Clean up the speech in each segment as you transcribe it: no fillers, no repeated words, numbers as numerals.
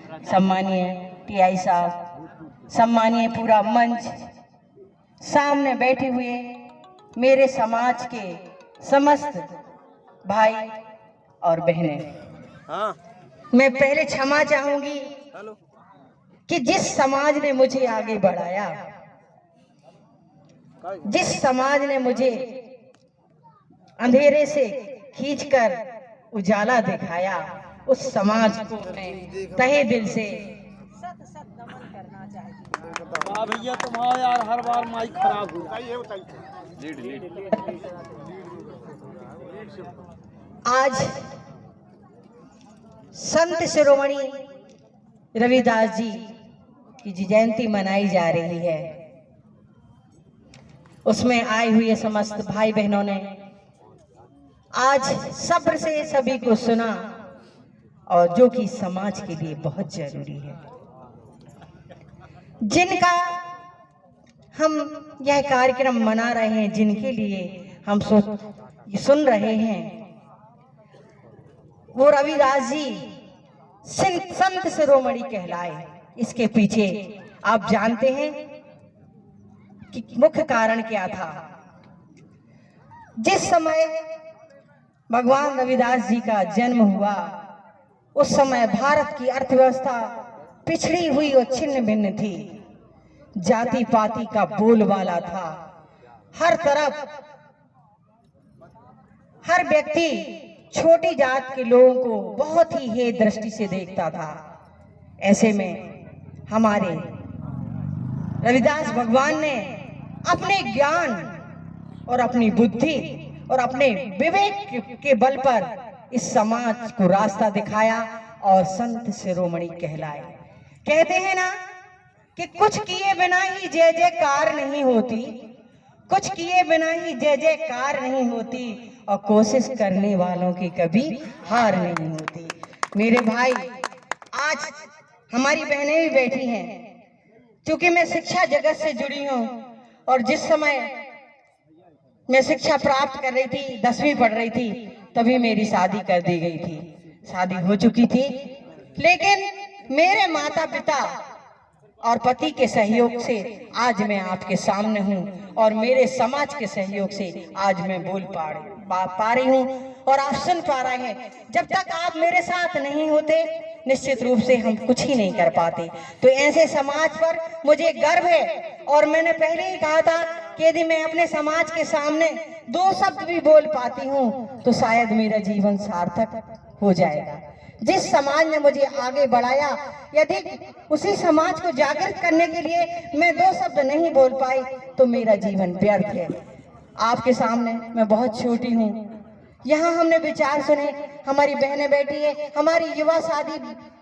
सम्मानीय टीआई साहब, सम्मानीय पूरा मंच, सामने बैठे हुए मेरे समाज के समस्त भाई और बहनें, मैं पहले क्षमा चाहूंगी कि जिस समाज ने मुझे आगे बढ़ाया, जिस समाज ने मुझे अंधेरे से खींचकर उजाला दिखाया, उस समाज को मैं तहे दिल से सत सत नमन करना चाहती हूँ। भैया तुम्हारा यार हर बार माइक खराब हो रहा है। आज संत शिरोमणि रविदास जी की जयंती मनाई जा रही है। उसमें आए हुए समस्त भाई बहनों ने आज सब्र से सभी को सुना, और जो कि समाज के लिए बहुत जरूरी है। जिनका हम यह कार्यक्रम मना रहे हैं, जिनके लिए हम सुन रहे हैं, वो रविदास जी संत शिरोमणि कहलाए। इसके पीछे आप जानते हैं कि मुख्य कारण क्या था। जिस समय भगवान रविदास जी का जन्म हुआ, उस समय भारत की अर्थव्यवस्था पिछड़ी हुई और छिन्न भिन्न थी। जाति पाति का बोलबाला था। हर तरफ हर व्यक्ति छोटी जात के लोगों को बहुत ही हे दृष्टि से देखता था। ऐसे में हमारे रविदास भगवान ने अपने ज्ञान और अपनी बुद्धि और अपने विवेक के बल पर इस समाज को रास्ता दिखाया और संत शिरोमणि कहलाए। कहते हैं ना कि कुछ किए बिना ही जय जयकार नहीं होती, कुछ किए बिना ही जय जयकार नहीं होती, और कोशिश करने वालों की कभी हार नहीं होती। मेरे भाई, आज हमारी बहनें भी बैठी हैं। क्योंकि मैं शिक्षा जगत से जुड़ी हूँ, और जिस समय मैं शिक्षा प्राप्त कर रही थी, 10वीं पढ़ रही थी, तभी मेरी शादी कर दी गई थी। शादी हो चुकी थी, लेकिन मेरे माता पिता और पति के सहयोग से आज मैं आपके सामने हूँ, और मेरे समाज के सहयोग से आज मैं बोल पा रही हूँ और आप सुन पा रहे हैं। जब तक आप मेरे साथ नहीं होते, निश्चित रूप से हम कुछ ही नहीं कर पाते। तो ऐसे समाज पर मुझे गर्व है, और मैंने पहले ही कहा था कि यदि मैं अपने समाज के सामने 2 शब्द भी बोल पाती हूँ तो शायद मेरा जीवन सार्थक हो जाएगा। जिस समाज ने मुझे आगे बढ़ाया, यदि उसी समाज को जागृत करने के लिए मैं 2 शब्द नहीं बोल पाई तो मेरा जीवन व्यर्थ है। आपके सामने मैं बहुत छोटी हूँ। यहाँ हमने विचार सुने, हमारी बहनें बैठी है, हमारी युवा साथी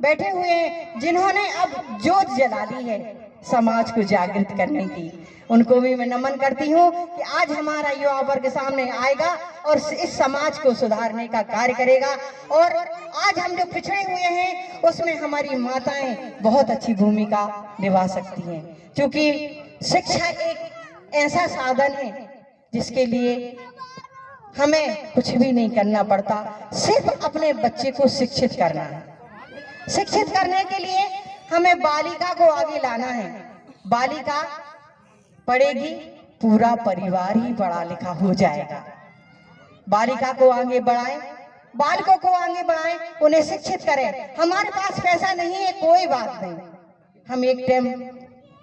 बैठे हुए हैं, जिन्होंने अब जोत जला दी है समाज को जागृत करने की। उनको भी मैं नमन करती हूँ कि आज हमारा युवा वर्ग सामने आएगा और इस समाज को सुधारने का कार्य करेगा। और आज हम जो पिछड़े हुए हैं, उसमें हमारी माताएं बहुत अच्छी भूमिका निभा सकती हैं, क्योंकि शिक्षा एक ऐसा साधन है जिसके लिए हमें कुछ भी नहीं करना पड़ता, सिर्फ अपने बच्चे को शिक्षित करना है। शिक्षित करने के लिए हमें बालिका को आगे लाना है। बालिका पढ़ेगी, पूरा परिवार ही पढ़ा लिखा हो जाएगा। बालिका को आगे बढ़ाएं, बालकों को आगे बढ़ाएं, उन्हें शिक्षित करें। हमारे पास पैसा नहीं है, कोई बात नहीं, हम एक टाइम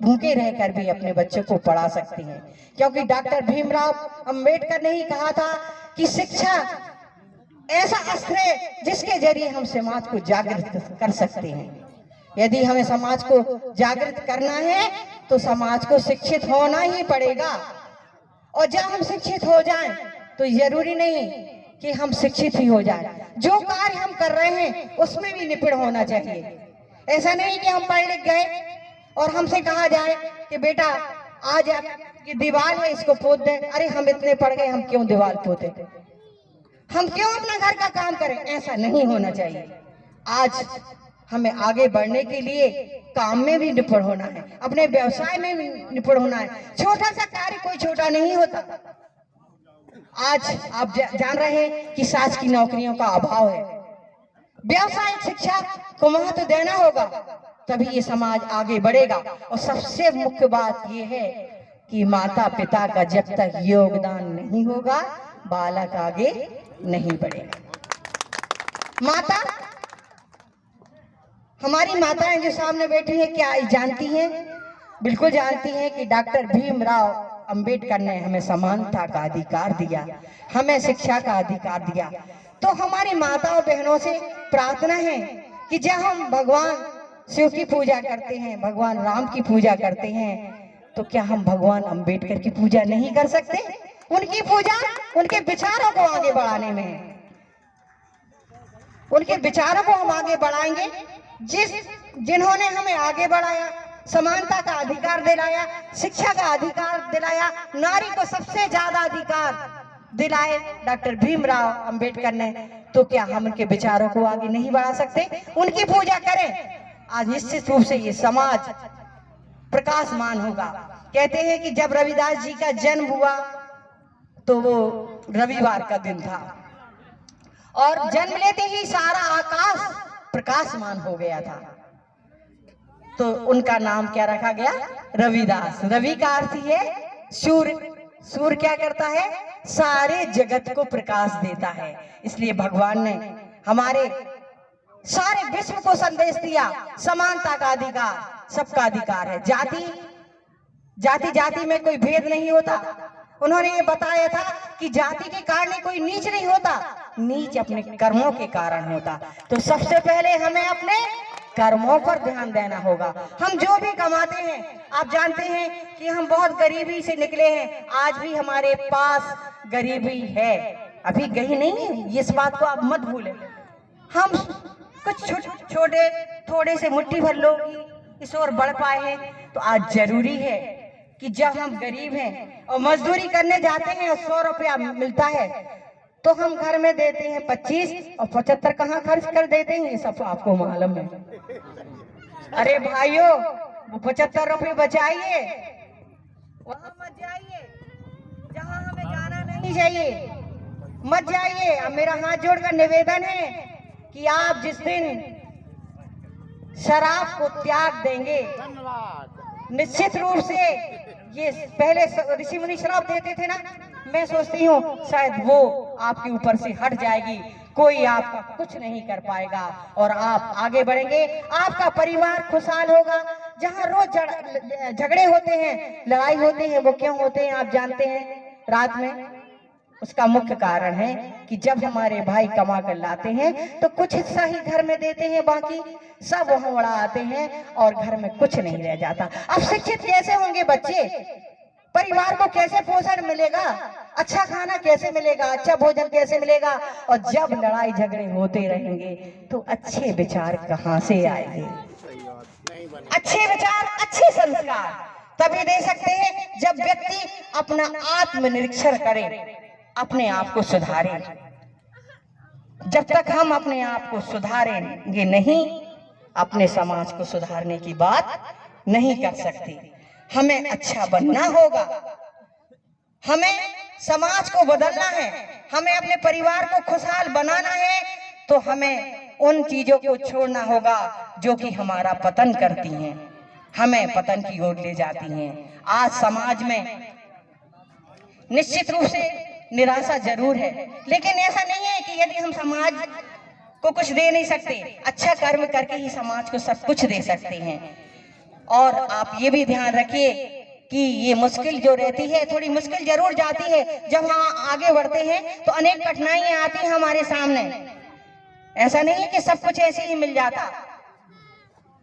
भूखे रहकर भी अपने बच्चे को पढ़ा सकते हैं, क्योंकि डॉक्टर भीमराव अंबेडकर ने ही कहा था कि शिक्षा ऐसा अस्त्र है जिसके जरिए हम समाज को जागृत कर सकते हैं। यदि हमें समाज को जागृत करना है तो समाज को शिक्षित होना ही पड़ेगा। और जब हम शिक्षित हो जाएं तो जरूरी नहीं कि हम शिक्षित ही हो जाएं, जो कार्य हम कर रहे हैं उसमें भी निपुण होना चाहिए। ऐसा नहीं कि हम पढ़ लिख गए और हमसे कहा जाए कि बेटा आज ये दीवार है, इसको पोत दे। अरे हम इतने पढ़ गए, हम क्यों दीवार पोते, हम क्यों अपना घर का काम करें? ऐसा नहीं होना चाहिए। आज हमें आगे बढ़ने के लिए काम में भी निपुण होना है, अपने व्यवसाय में भी निपुण होना है। छोटा सा कार्य कोई छोटा नहीं होता। आज आप जान रहे हैं कि शासकीय नौकरियों का अभाव है, व्यावसायिक शिक्षा को महत्व देना होगा, तभी ये समाज आगे बढ़ेगा। और सबसे मुख्य बात ये है कि माता पिता का जब तक योगदान नहीं होगा, बालक आगे नहीं बढ़ेगा। माता, हमारी माताएं जो सामने बैठी हैं, क्या जानती हैं? बिल्कुल जानती हैं कि डॉक्टर भीमराव अंबेडकर ने हमें समानता का अधिकार दिया, हमें शिक्षा का अधिकार दिया। तो हमारी माताओं बहनों से प्रार्थना है कि जब हम भगवान शिव की पूजा करते हैं, भगवान राम की पूजा करते हैं, तो क्या हम भगवान अंबेडकर की पूजा नहीं कर सकते? उनकी पूजा उनके विचारों को आगे बढ़ाने में है। उनके विचारों को हम आगे बढ़ाएंगे, जिन्होंने हमें आगे बढ़ाया, समानता का अधिकार दिलाया, शिक्षा का अधिकार दिलाया, नारी को सबसे ज्यादा अधिकार दिलाए डॉक्टर भीमराव अंबेडकर ने। तो क्या हम उनके विचारों को आगे नहीं बढ़ा सकते? उनकी पूजा करें। आज निश्चित रूप से ये समाज प्रकाशमान होगा। कहते हैं कि जब रविदास जी का जन्म हुआ तो वो रविवार का दिन था, और जन्म लेते ही सारा आकाश प्रकाशमान हो गया था। तो उनका नाम क्या रखा गया? रविदास। रवि का अर्थ है सूर्य। सूर्य क्या करता है? सारे जगत को प्रकाश देता है। इसलिए भगवान ने हमारे सारे विश्व को संदेश दिया, समानता का अधिकार, सबका अधिकार है। जाति जाति में कोई भेद नहीं होता। उन्होंने ये बताया था कि जाति के कारण कोई नीच नहीं होता, नीच अपने कर्मों के कारण होता। तो सबसे पहले हमें अपने कर्मों पर ध्यान देना होगा। हम जो भी कमाते हैं, आप जानते हैं कि हम बहुत गरीबी से निकले हैं, आज भी हमारे पास गरीबी है, अभी गई नहीं है, इस बात को आप मत भूलें। हम कुछ छोटे थोड़े से मुट्ठी भर लोग इस ओर बढ़ पाए हैं। तो आज जरूरी है कि जब हम गरीब हैं और मजदूरी करने जाते हैं और 100 रुपया मिलता है, तो हम घर में देते हैं 25 और 75 कहाँ खर्च कर देते हैं, सब आपको मालूम है। अरे भाइयों, वो 75 रुपये बचाइए, वहां मत जाइए जहां हमें जाना नहीं चाहिए, मत जाइए। अब मेरा हाथ जोड़कर निवेदन है कि आप जिस दिन शराब को त्याग देंगे, निश्चित रूप से, ये पहले ऋषि मुनि शराब देते थे ना, मैं सोचती हूँ शायद वो आपके ऊपर से हट जाएगी, कोई आपका कुछ नहीं कर पाएगा और आप आगे बढ़ेंगे, आपका परिवार खुशहाल होगा। जहाँ रोज झगड़े होते हैं, लड़ाई होते हैं, वो क्यों होते हैं आप जानते हैं? रात में उसका मुख्य कारण है कि जब हमारे भाई कमा कर लाते हैं तो कुछ हिस्सा ही घर में देते हैं, बाकी सब वहां उड़ा आते हैं और घर में कुछ नहीं रह जाता। अब शिक्षित कैसे होंगे बच्चे? परिवार को कैसे पोषण मिलेगा? अच्छा खाना कैसे मिलेगा? अच्छा भोजन कैसे मिलेगा? और जब लड़ाई झगड़े होते रहेंगे तो अच्छे विचार कहाँ से आएंगे? अच्छे विचार, अच्छे संस्कार तभी दे सकते हैं जब व्यक्ति अपना आत्मनिरीक्षण करे, अपने आप को सुधारे। जब तक हम अपने आप को सुधारेंगे नहीं, अपने समाज को सुधारने की बात नहीं कर सकते। हमें अच्छा बनना होगा, हमें समाज को बदलना है, हमें अपने परिवार को खुशहाल बनाना है। तो हमें उन चीजों को छोड़ना होगा जो कि हमारा पतन करती हैं, हमें पतन की ओर ले जाती हैं। आज समाज में निश्चित रूप से निराशा जरूर है, लेकिन ऐसा नहीं है कि यदि हम समाज को कुछ दे नहीं सकते, अच्छा कर्म करके ही समाज को सब कुछ दे सकते हैं। और आप ये भी ध्यान रखिए कि ये मुश्किल जो रहती है, थोड़ी मुश्किल जरूर जाती है। जब हम आगे बढ़ते हैं तो अनेक कठिनाइयां आती हैं हमारे सामने, ऐसा नहीं है कि सब कुछ ऐसे ही मिल जाता।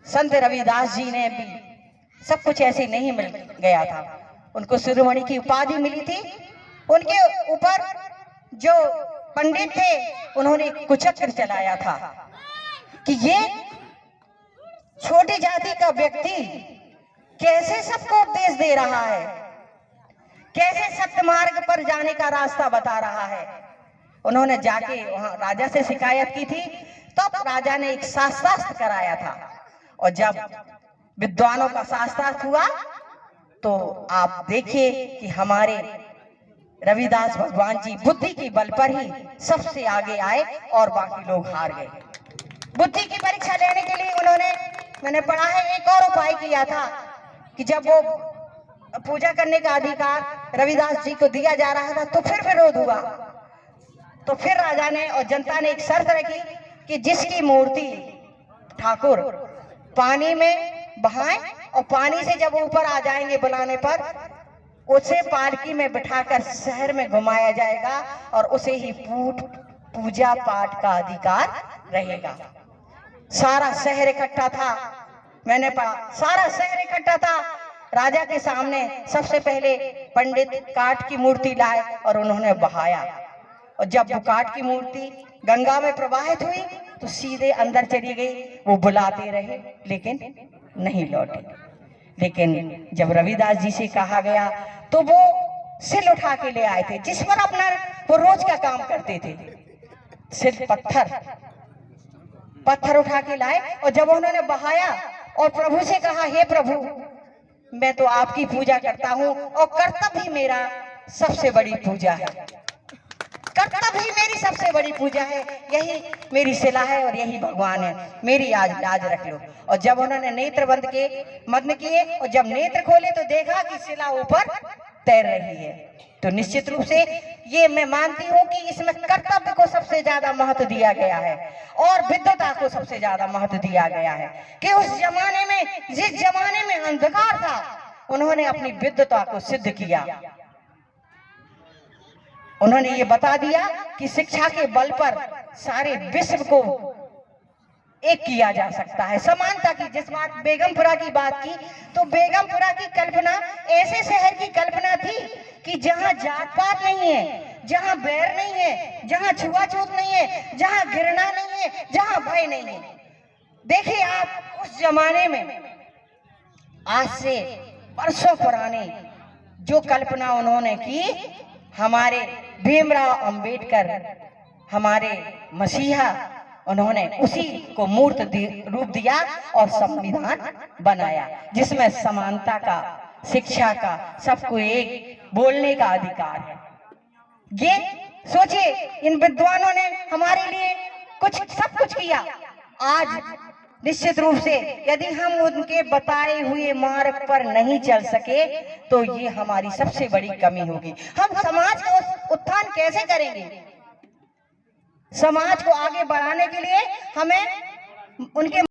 संत रविदास जी ने भी सब कुछ ऐसे नहीं मिल गया था, उनको शिरोमणि की उपाधि मिली थी। उनके ऊपर जो पंडित थे उन्होंने कुचक्र चलाया था कि ये छोटी जाति का व्यक्ति कैसे सबको उपदेश दे रहा है, कैसे सत्य मार्ग पर जाने का रास्ता बता रहा है। उन्होंने जाके वहां राजा से शिकायत की थी, तब राजा ने एक शास्त्रार्थ कराया था। और जब विद्वानों का शास्त्रार्थ हुआ तो आप देखिए कि हमारे रविदास भगवान जी बुद्धि के बल पर ही सबसे आगे आए और बाकी लोग हार गए। बुद्धि की परीक्षा लेने के लिए उन्होंने, मैंने पढ़ा है, एक और उपाय किया था कि जब वो पूजा करने का अधिकार रविदास जी को दिया जा रहा था तो फिर विरोध हुआ। तो फिर राजा ने और जनता ने एक शर्त रखी कि जिसकी मूर्ति ठाकुर पानी में बहाएं और पानी से जब ऊपर आ जाएंगे बुलाने पर उसे पालकी में बिठाकर शहर में घुमाया जाएगा और उसे ही पूजा पाठ का अधिकार रहेगा। सारा शहर इकट्ठा था, मैंने पढ़ा, सारा शहर इकट्ठा था। राजा के सामने सबसे पहले पंडित काठ की मूर्ति लाए और उन्होंने बहाया, और जब वो काठ की मूर्ति गंगा में प्रवाहित हुई तो सीधे अंदर चली गई। वो बुलाते रहे लेकिन नहीं लौटे। लेकिन जब रविदास जी से कहा गया तो वो सिल उठा के ले आए थे, जिस पर अपना वो रोज का काम करते थे। सिल पत्थर उठा के लाए और जब उन्होंने बहाया और प्रभु से कहा, हे प्रभु, मैं तो आपकी पूजा करता हूँ और कर्तव्य ही मेरा सबसे बड़ी पूजा है, कर्तव्य ही मेरी सबसे बड़ी पूजा है, यही मेरी शिला है और यही भगवान है, मेरी आज लाज रख लो। और जब उन्होंने नेत्र बंद किए और जब नेत्र खोले तो देखा कि शिला ऊपर तैर रही है। तो निश्चित रूप से ये मैं मानती हूँ कि इसमें कर्तव्य को सबसे ज्यादा महत्व दिया गया है और विद्वता को सबसे ज्यादा महत्व दिया गया है कि उस जमाने में, जिस जमाने में अंधकार था, उन्होंने अपनी विद्वता को सिद्ध किया। उन्होंने ये बता दिया कि शिक्षा के बल पर सारे विश्व को एक किया जा सकता है। समानता की, जिस बात बेगमपुरा की बात की, तो बेगमपुरा की कल्पना ऐसे शहर की कल्पना थी कि जहां जात पात नहीं है, जहां बैर नहीं है, जहां छुआछूत नहीं है, जहां घृणा नहीं है, जहां भय नहीं है। देखिए आप उस जमाने में, आज से वर्षों पुराने जो कल्पना उन्होंने की, हमारे भीमराव अंबेडकर, हमारे मसीहा, उन्होंने उसी को मूर्त रूप दिया और संविधान बनाया, जिसमें समानता का, शिक्षा का, सबको एक बोलने का अधिकार है। ये सोचिए, इन विद्वानों ने हमारे लिए सब कुछ किया। आज निश्चित रूप से यदि हम उनके बताए हुए मार्ग पर नहीं चल सके तो ये हमारी सबसे बड़ी कमी होगी। हम समाज का उत्थान कैसे करेंगे? समाज को आगे बढ़ाने के लिए हमें उनके